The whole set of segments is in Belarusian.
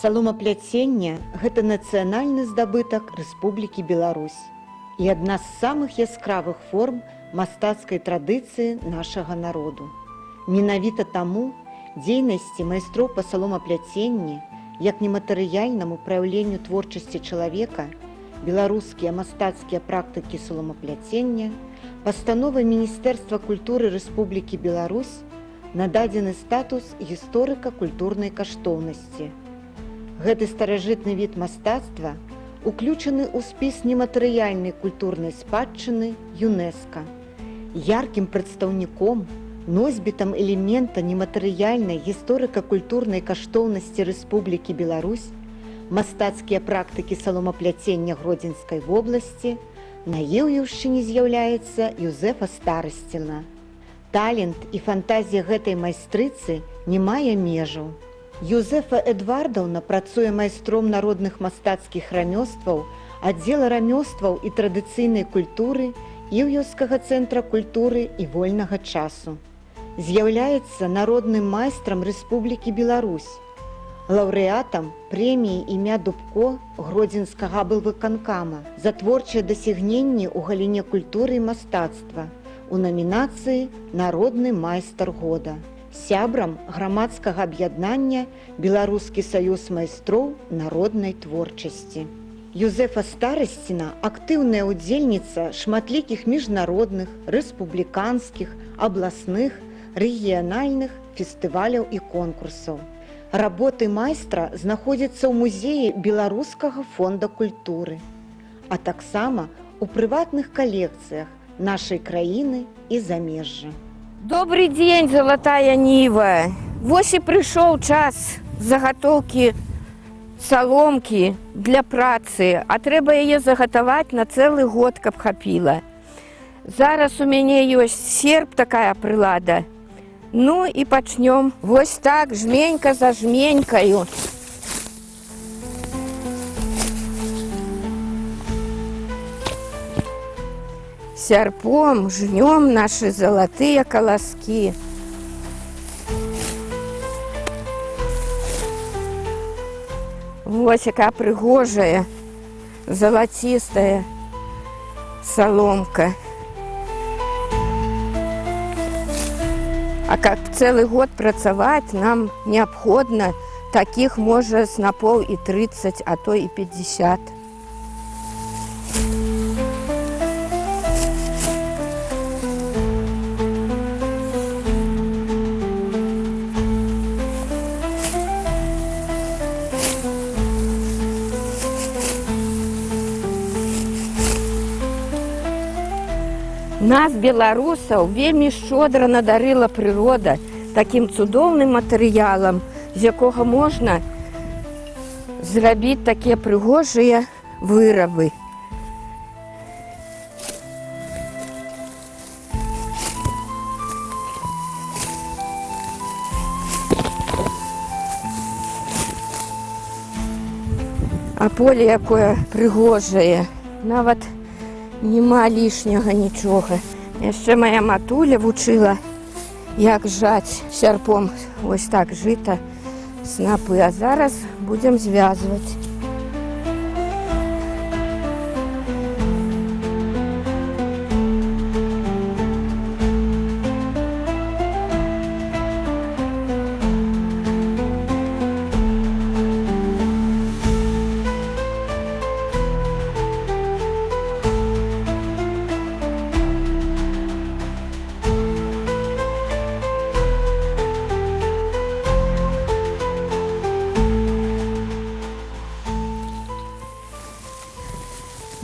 Саломапляценне – гэта нацыянальны здабытак Рэспублікі Беларусь і адна з самых яскравых форм мастацкай традыцыі нашага народу. Менавіта таму дзейнасці майстроў па саломапляценні як нематэрыяльнаму праяўленню творчасці чалавека беларускія мастацкія практыкі саломапляцення пастановай Міністэрства культуры Рэспублікі Беларусь нададзены статус гісторыка-культурнай каштоўнасці. Гэты старажытны від мастацтва уключаны ў спіс нематэрыяльнай культурнай спадчыны ЮНЕСКО. Яркім прадстаўніком, носьбітам элемента нематэрыяльнай гісторыка-культурнай каштоўнасці Рэспублікі Беларусь мастацкія практыкі саломапляцення Гродзенскай вобласці на Еўеўшчыне з'яўляецца Юзефа Старасціна. Талент і фантазія гэтай майстрыцы не мае межаў. Юзефа Эдвардаўна працуе майстром народных мастацкіх рамёстваў, аддзела рамёстваў і традыцыйнай культуры Іўеўскага цэнтра культуры і вольнага часу. З'яўляецца народным майстрам Рэспублікі Беларусь, лаўрэатам прэміі імя Дубко Гродзенскага аблвыканкама за творчыя дасягненні ў галіне культуры і мастацтва у намінацыі «Народны майстар года». Сябрам грамадскага аб'яднання Беларускі саюз майстроў народнай творчасці. Юзефа Старасціна – актыўная ўдзельніца шматлікіх міжнародных, рэспубліканскіх, абласных, рэгіянальных фестываляў і конкурсаў. Работы майстра знаходзяцца ў музеі Беларускага фонда культуры, а таксама ў прыватных калекцыях нашай краіны і замежжа. Добрый день, золотая нива. Вось і прыйшоў час загатоўкі саломкі для працы, а трэба яе загатаваць на цэлы год, каб хапіла. Зараз у мяне ёсць серп, такая прылада. Ну і пачнём. Вось так, жменька за жменькаю. Сярпом жнём наши залатыя каласкі. Вось якая прыгожая, залацістая саломка. А каб цэлы год працаваць, нам неабходна такіх, можа, снапоў і 30, а то і 50. Нас, беларусаў, вельмі шчодра надарыла прырода такім цудоўным матэрыялам, з якога можна зрабіць такія прыгожыя вырабы. А поле якое прыгожае, нават нема лішняга нічога. Яшчэ моя матуля вучыла, як жаць сярпом вось так жыта, снапы, а зараз будзем звязваць.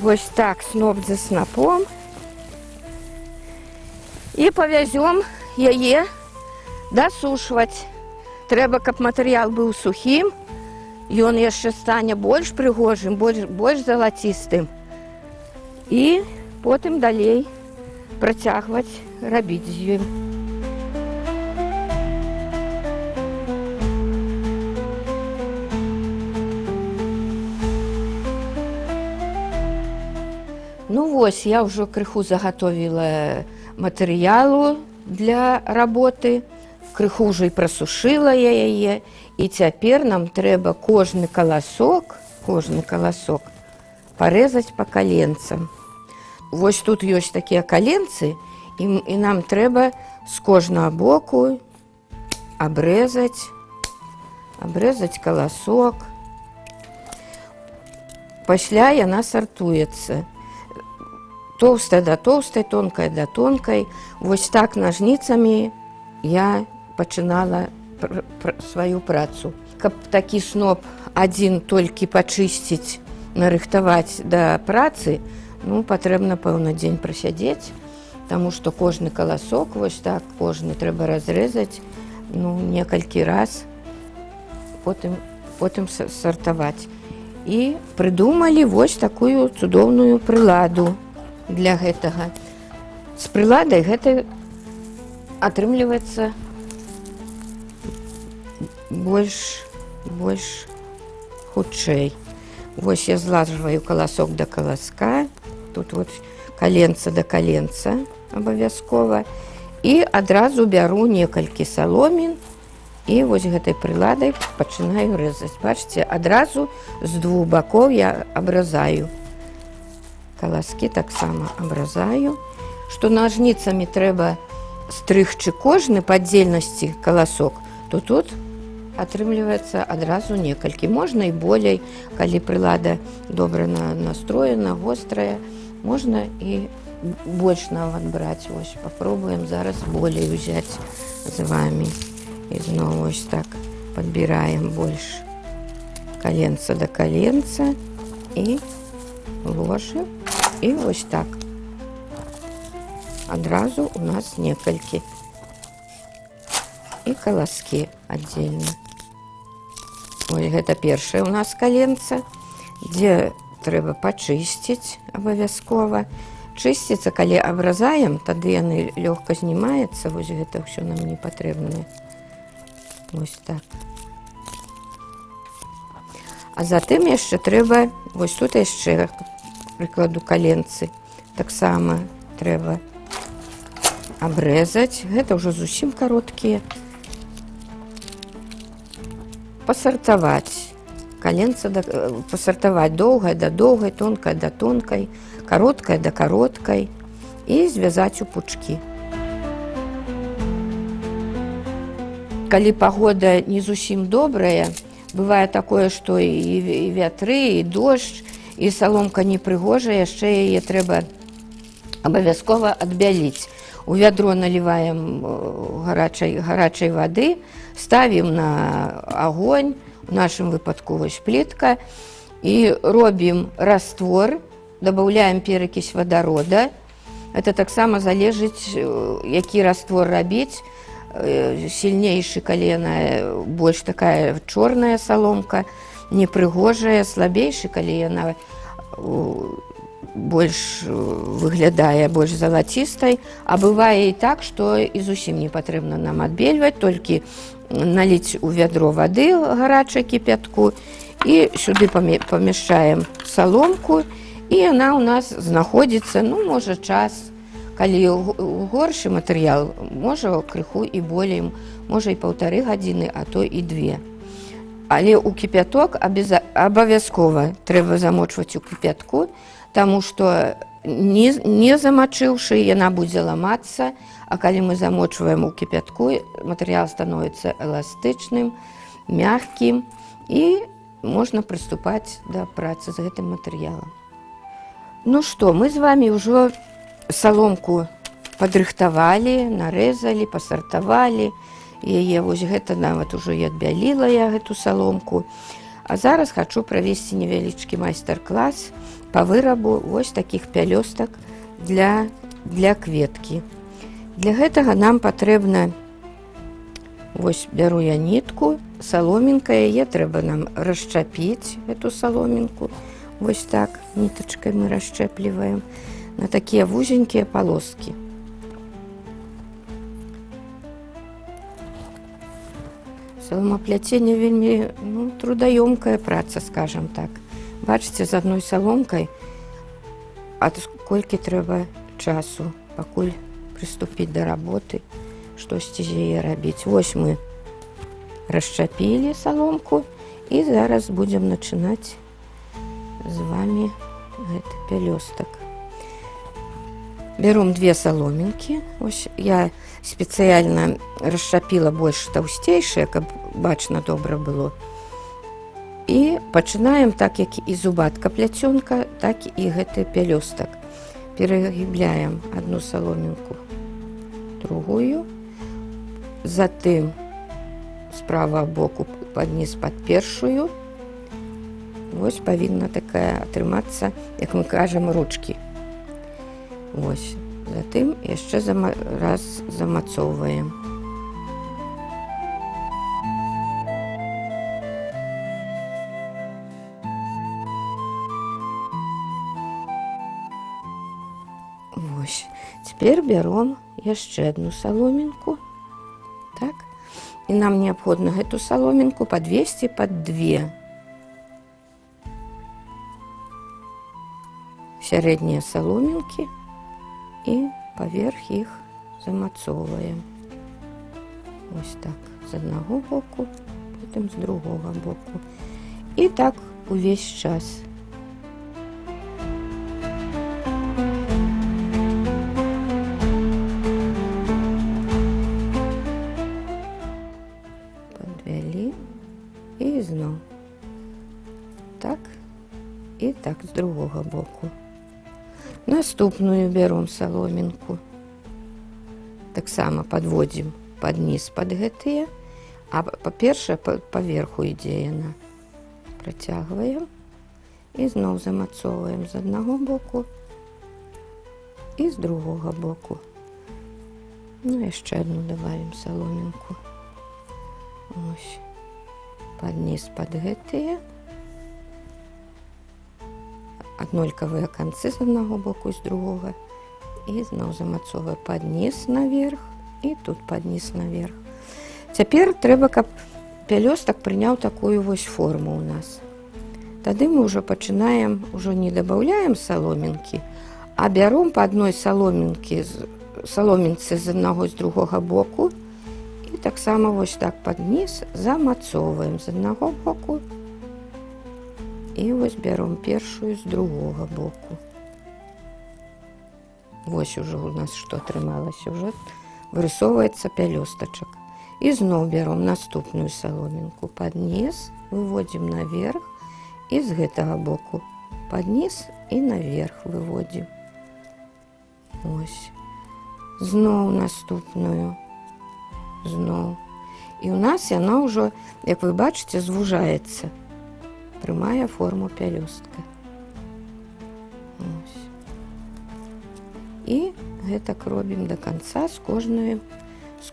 Вось так, сноп за снопом. І павязём яе дасушваць. Трэба, каб матэрыял быў сухім, ён яшчэ стане больш прыгожым, больш залацістым. І потым далей працягваць рабіць з ёй. Ну вось, я ўжо крыху загатовіла матэрыялу для работы. крыху ўжо і прасушыла я яе, і цяпер нам трэба кожны каласок парэзаць па каленцам. Вось тут ёсць такія каленцы, і нам трэба з кожнага боку абрэзаць каласок. Пасля яна сартуецца. Тоўстая да тоўстай, тонкая да тонкай. Вось так нажніцамі я пачынала сваю працу. Каб такі сноп адзін толькі пачысціць, нарыхтаваць да працы, патрэбна, пэўна, дзень прасядзець, таму што кожны каласок, вось так, кожны трэба разрэзаць, некалькі раз, потым сартаваць. І прыдумалі вось такую цудоўную прыладу для гэтага. З прыладай гэта атрымліваецца больш хутчэй. Вось я злажваю каласок да каласка, тут вот каленца да каленца абавязкова, і адразу бяру некалькі саломін і вось гэтай прыладай пачынаю рэзаць. Бачыце, адразу з двух бакоў я абразаю. Каласкі таксама абразаю. Што нажніцамі трэба стрыгчы кожны па аддзельнасці каласок, то тут атрымліваецца адразу некалькі. Можна і болей, калі прылада добра настроена, вострая, можна і больш нават браць. Вось папробуем зараз болей узяць з вамі. І зноў вось так падбіраем больш каленца да каленца і ложым. І вось так. Адразу у нас некалькі. І каласкі аддзельна. Ось гэта першае у нас каленца, дзе трэба пачысціць абавязкова. Чысціцца, калі абразаем, тады яны лёгка знімаецца, вось гэта ўсё нам не патрэбна. Вось так. А затым яшчэ трэба, вось тут яшчэ прыкладу каленцы, таксама трэба абрэзаць. Гэта ўжо зусім кароткія. Пасартаваць. Каленца пасартаваць доўгае да доўгай, тонкае да тонкай, кароткае да кароткай і звязаць у пучкі. Калі пагода не зусім добрая, бывае такое, што і вятры, і дождж, і саломка непрыгожая, яшчэ яе трэба абавязкова адбяліць. У вядро наліваем гарачай вады, ставім на агонь, у нашым выпадку вось плітка, і робім раствор, дабаўляем перакісь вадарода. Это таксама залежыць, які раствор рабіць. Сільнейшы, калі яна больш такая чорная саломка, непрыгожая, слабейшы, калі яна больш выглядае больш залацістай. А бывае і так, што і зусім не патрэбна нам адбельваць, толькі наліць у вядро вады гарачай кіпятку і сюды памяшчаем саломку, і яна ў нас знаходзіцца, можа, час. Калі горшы матэрыял, можа, крыху і болей, можа, і 1,5 гадзіны, а то і 2. Але ў кіпяток абавязкова трэба замочваць у кіпятку, таму што не замачыўшы, яна будзе ламацца, а калі мы замочваем у кіпятку, матэрыял становіцца эластычным, мяккім, і можна прыступаць да працы з гэтым матэрыялам. Ну што, мы з вамі ўжо саломку падрыхтавалі, нарэзалі, пасартавалі. Яе вось гэта нават ужо і адбяліла я гэту саломку. А зараз хачу правесці невялічкі майстар-клас па вырабу вось такіх пялёстак для кветкі. Для гэтага нам патрэбна, вось бяру я нітку, саломінка, яе трэба нам расчапіць, эту саломінку. Вось так нітачкай мы расчэпліваем на такія вузенькія палоскі. Саломапляценне вельмі трудаёмкая праца, скажам так. Бачыце, з адной саломкай, а колькі трэба часу, пакуль прыступіць да работы, штосьці з яе рабіць. Вось мы расчапілі саломку і зараз будзем начынаць з вами гэты пялёстак. Бяром 2 саломінкі. Ось я спецыяльна расчапіла больш таўсцейшыя, каб бачна добра было. І пачынаем так, як і зубатка пляцёнка, так і гэты пялёстак. Перагібляем одну саломінку, другую, затым з правага боку пад ніз пад першую. Вось павінна такая атрымацца, як мы кажам, ручкі. Вось. Затым яшчэ раз замацоўваем. Вось. Цяпер бяром яшчэ одну саломінку. Так. І нам неабходна гэту саломінку падвесці пад 2 сярэднія саломінкі і паверх іх замацоўваем. Ось так, з аднаго боку, потым з другога боку. І так увесь час. Падвялі і зноў. Так і так з другога боку. Наступную бяром саломінку. Таксама падводзім пад ніз пад гэтыя, а па-першае паверху ідзе яна. Працягваем і зноў замацоўваем з аднаго боку і з другога боку. Ну, яшчэ одну добавім саломінку. Ось. Пад ніз пад гэтыя. Аднолькавыя канцы з аднаго боку і з другога. І зноў замацоўваем пад ніз наверх і тут пад ніз наверх. Цяпер трэба, каб пялёстак прыняў такую вось форму ў нас. Тады мы ўжо пачынаем, ужо не дабаўляем саломінкі, а бяром па адной саломінцы з аднаго з другога боку і таксама вось так пад ніз замацоўваем з аднаго боку. І вось бяром першую з другога боку. Вось ужо у нас што атрымалася, ўжо вырысоўваецца пялёстачак. І зноў бяром наступную саломінку пад ніз, выводзім наверх і з гэтага боку пад ніз і наверх выводзім. Ось. Зноў наступную. Зноў. І ў нас яна ўжо, як вы бачыце, звужаецца. Прымае форму пялёстка. Ось. І гэтак робім да канца з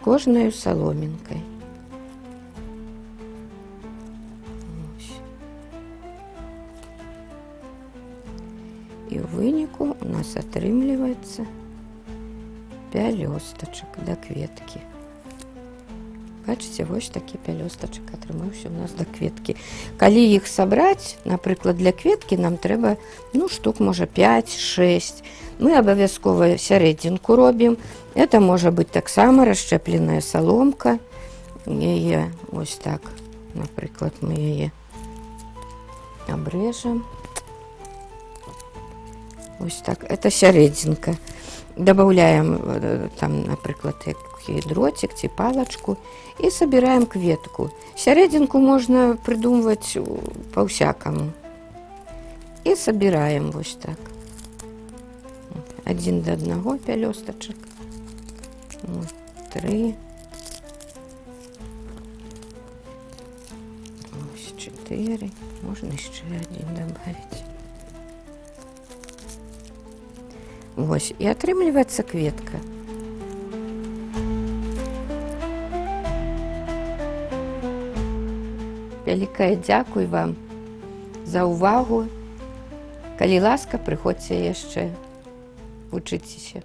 кожнаю саломінкай. Ось. І ў выніку у нас атрымліваецца пялёстачак да кветкі. Бачыце, вось такі пялёстачак атрымаўся у нас да кветкі. Калі іх сабраць, напрыклад, для кветкі нам трэба, штук, можа, 5-6. Мы абавязкова сярэдзінку робім. Это можа быць таксама расчэпленая саломка. Яе ось так, напрыклад, мы яе абрэжам. Ось так, это сярэдзінка. Дабаўляем там, напрыклад, дротик ці палачку і сабіраем кветку. Сярэдзінку можна прыдумваць па-ўсякаму. І сабіраем вось так. Адзін да аднаго пялёстачак. 3. Ось 4. Можна яшчэ адзін дабавіць. Вось, і атрымліваецца кветка. Вялікае дзякуй вам за ўвагу. Калі ласка, прыходзьце яшчэ, вучыцеся.